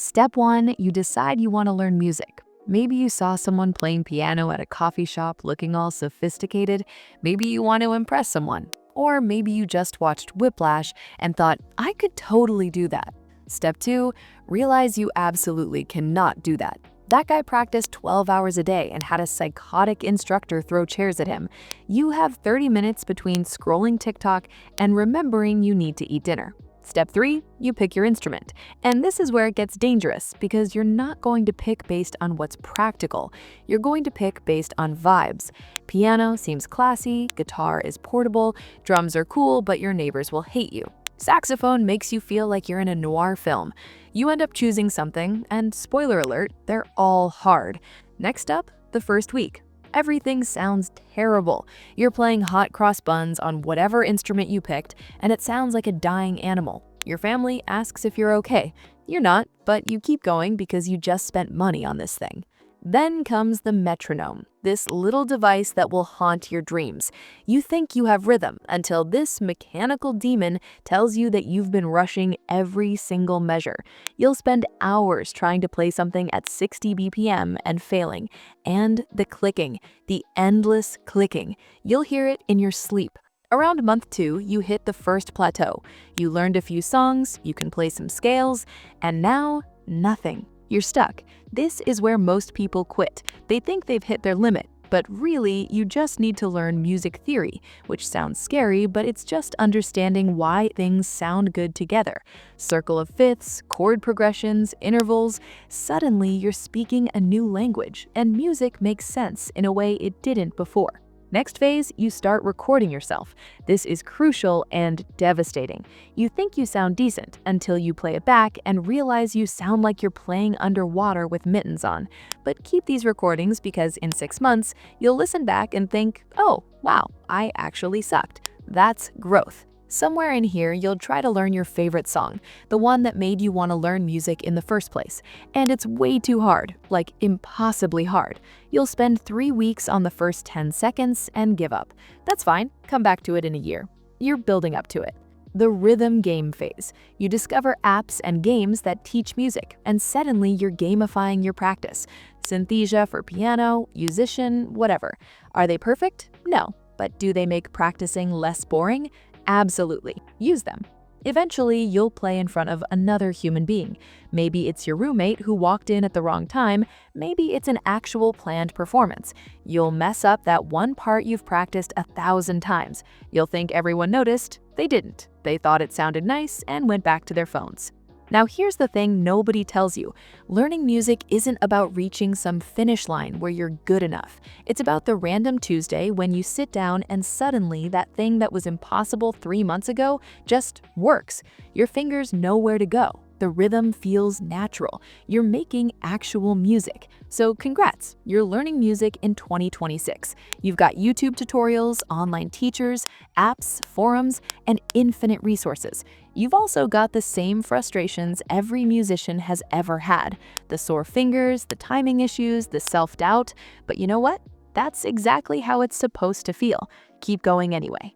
Step 1, you decide you want to learn music. Maybe you saw someone playing piano at a coffee shop looking all sophisticated. Maybe you want to impress someone. Or maybe you just watched Whiplash and thought, I could totally do that. Step 2, realize you absolutely cannot do that. That guy practiced 12 hours a day and had a psychotic instructor throw chairs at him. You have 30 minutes between scrolling TikTok and remembering you need to eat dinner. Step 3, you pick your instrument. And this is where it gets dangerous because you're not going to pick based on what's practical. You're going to pick based on vibes. Piano seems classy, guitar is portable, drums are cool, but your neighbors will hate you. Saxophone makes you feel like you're in a noir film. You end up choosing something, and spoiler alert, they're all hard. Next up, the first week. Everything sounds terrible. You're playing hot cross buns on whatever instrument you picked, and it sounds like a dying animal. Your family asks if you're okay. You're not, but you keep going because you just spent money on this thing. Then comes the metronome, this little device that will haunt your dreams. You think you have rhythm until this mechanical demon tells you that you've been rushing every single measure. You'll spend hours trying to play something at 60 BPM and failing. And the clicking, the endless clicking. You'll hear it in your sleep. Around month 2, you hit the first plateau. You learned a few songs, you can play some scales, and now nothing. You're stuck. This is where most people quit. They think they've hit their limit, but really, you just need to learn music theory, which sounds scary, but it's just understanding why things sound good together. Circle of fifths, chord progressions, intervals. Suddenly, you're speaking a new language, and music makes sense in a way it didn't before. Next phase, you start recording yourself. This is crucial and devastating. You think you sound decent until you play it back and realize you sound like you're playing underwater with mittens on. But keep these recordings because in 6 months, you'll listen back and think, oh, wow, I actually sucked. That's growth. Somewhere in here, you'll try to learn your favorite song, the one that made you want to learn music in the first place. And it's way too hard, like impossibly hard. You'll spend 3 weeks on the first 10 seconds and give up. That's fine, come back to it in a year. You're building up to it. The rhythm game phase. You discover apps and games that teach music, and suddenly you're gamifying your practice. Synthesia for piano, musician, whatever. Are they perfect? No. But do they make practicing less boring? Absolutely. Use them. Eventually, you'll play in front of another human being. Maybe it's your roommate who walked in at the wrong time. Maybe it's an actual planned performance. You'll mess up that one part you've practiced 1,000 times. You'll think everyone noticed. They didn't. They thought it sounded nice and went back to their phones. Now here's the thing nobody tells you. Learning music isn't about reaching some finish line where you're good enough. It's about the random Tuesday when you sit down and suddenly that thing that was impossible 3 months ago just works. Your fingers know where to go. The rhythm feels natural. You're making actual music. So congrats, you're learning music in 2026. You've got YouTube tutorials, online teachers, apps, forums, and infinite resources. You've also got the same frustrations every musician has ever had. The sore fingers, the timing issues, the self-doubt. But you know what? That's exactly how it's supposed to feel. Keep going anyway.